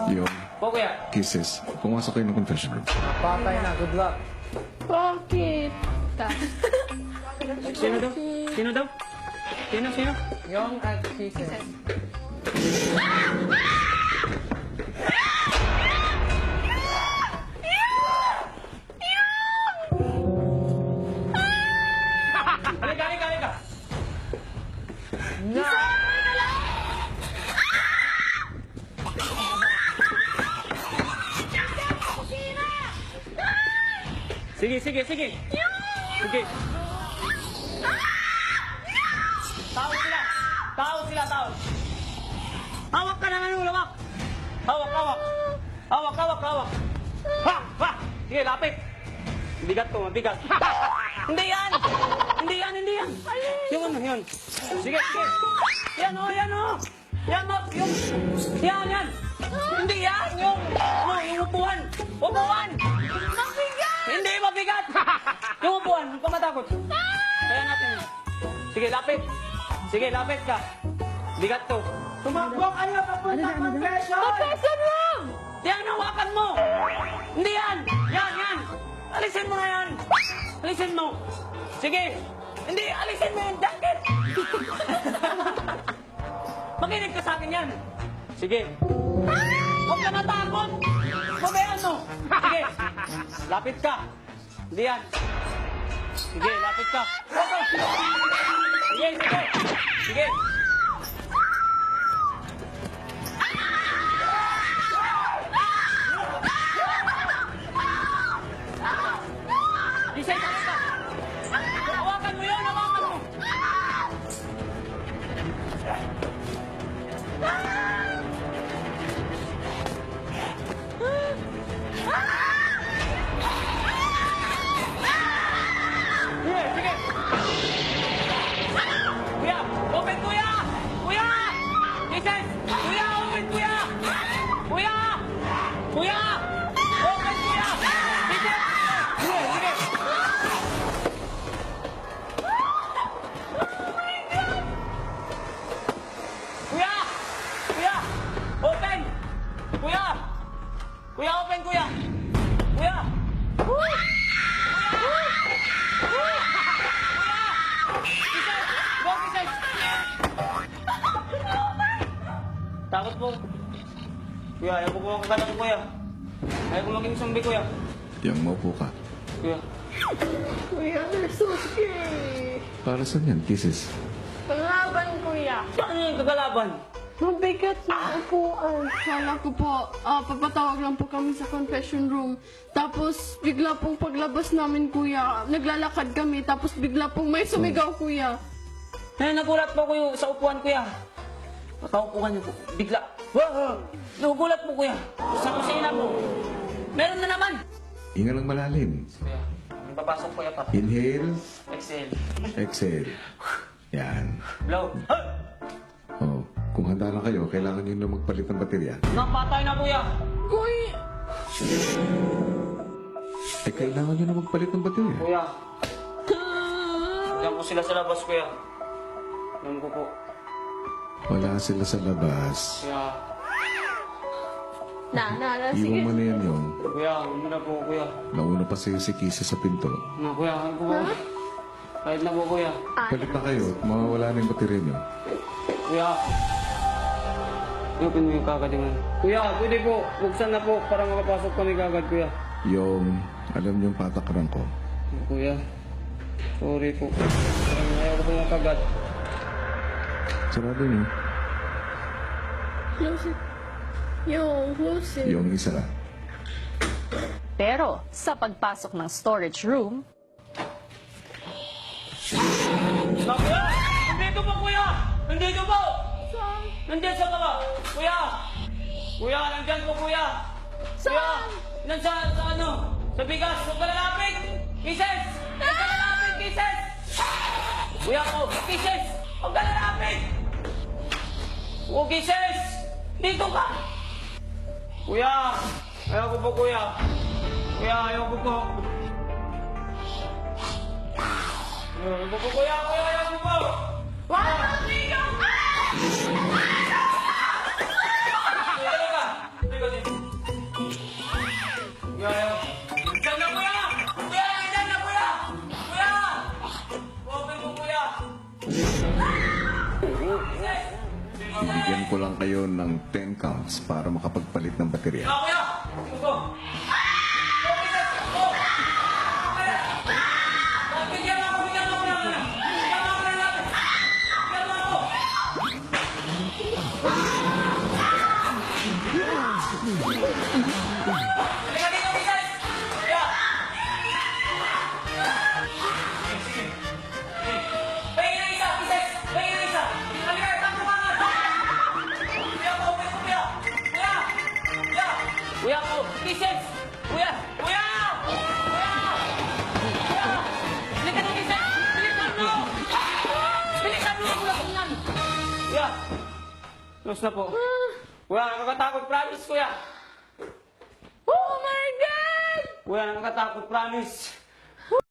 Yung Po, kuya. kisses, pumasok kayo ng confession room. Patay na. Good luck. Bakit? Sino daw? Sino daw? Sino? Yung at kisses. Halika. Sige. Sige. Tao sila. Hawak ka na ng ulawak. Hawak. Ha! Sige, lapit. Bigat ko, mabigat. Hindi yan. Yung ano, yun. Sige. Yan. Hindi yan. Yung upuan. Hindi mabigat. Yung upuan, huwag ka matakot. Kaya natin yun. Sige, lapit ka. Bigat to. Tumakbo kayo papunta confession! Confession room! Yan, hawakan mo. Hindi yan. Yan. Alisin mo na yan. Alisin mo. Sige. Hindi, alisin mo yung jacket. Makinig ka sa akin yan. Sige. Huwag ka natakot. Pabayaan mo. Sige. Lapit ka. Hindi yan. Sige, lapit ka. Sige. Isay, lapit ka. Hawakan mo yun. Sige. Kuya, open kuya! Kisses! Kuya, open kuya! Open kuya! Kisses! Sige. Kuya, open! Kuya, open kuya! Kisses! Takot po. Kuya, ayaw ko makakalat ko, kuya. Ayaw ko maging zombie, kuya. Yung maupo ka. Kuya. Kuya, they're so scary. Para saan yan, kisses? Panglaban, kuya. Paano yung kagalaban? Mabigat na upuan. Kala ko po, papatawag lang po kami sa confession room. Tapos, bigla pong paglabas namin, kuya, naglalakad kami. Tapos, bigla pong may sumigaw, kuya. Nagulat po kuya sa upuan, kuya. Nakaupo ka niyo po. Bigla. Wow! Nagugulat po, kuya. Sa kusina po. Meron na naman. Hinga lang malalim. Kuya, may papasok, kuya, pa. Inhale, Exhale. exhale. Yan. Blow. Oh, kung handa na kayo, kailangan nyo na magpalit ng baterya. Napatay na, kuya. Kuya! Kailangan nyo na magpalit ng baterya. Kuya. Diyan po sila sa labas, kuya. Diyan ko po. Wala sila sa labas. Kuya. Iwan Sige. mo na yan yung Kuya, hindi na po, kuya. nauna pa sa'yo si Kisses sa pinto. Kuya, ano po? Kahit na po, kuya. Palit na kayo at mawawala na yung baterya nyo. Kuya. Open mo yung kagad yung ano. Kuya, pwede po. Buksan na po para makapasok kami kagad, kuya. Yung, alam nyo yung patakaran ko. Kuya. Sorry po. Parang ayaw ko po makagat. Sarado nyo. Close it. Close it. Yung isa. Pero sa pagpasok ng storage room, Kuya! Nandito po, kuya! Nandito po! Nandiyan sa baba! Kuya! Kuya, nandyan po, kuya! Kuya! Nandiyan sa ano? Sa bigas! Huwag ka lalapit! Kisses! Huwag ka lalapit! Kisses! Kuya ko! Kisses! Huwag ka lalapit! Oh, kisses! Dito ka! Kuya! Ayaw ko po, kuya! Kuya, ayaw ko po! Ayaw ko po, kuya! Kuya, ayaw ko po! Wala! Halika dito. Bigyan ko lang kayo ng 10 counts para makapagpalit ng baterya. Ah, kuya! Ito. Bigyan mo ako, bigyan mo ako ng ano. Bigyan mo ako ng ano. Bigyan mo ako. Halika dito, Mrs. Kuya! Pahingin na isa, Mrs. Pahingin na isa. Halika, takbo ka nga. Kuya po, kuya po, kuya. Kuya! Kuya! Kuya po, Mrs. Kuya! Kuya! Kuya! Kuya! Halika dito, Mrs. Bilisan mo! Bilisan mo! Kuya! Close na po. Kuya, nakakatakot, promise, kuya. Oh my God! Kuya, nakakatakot, promise.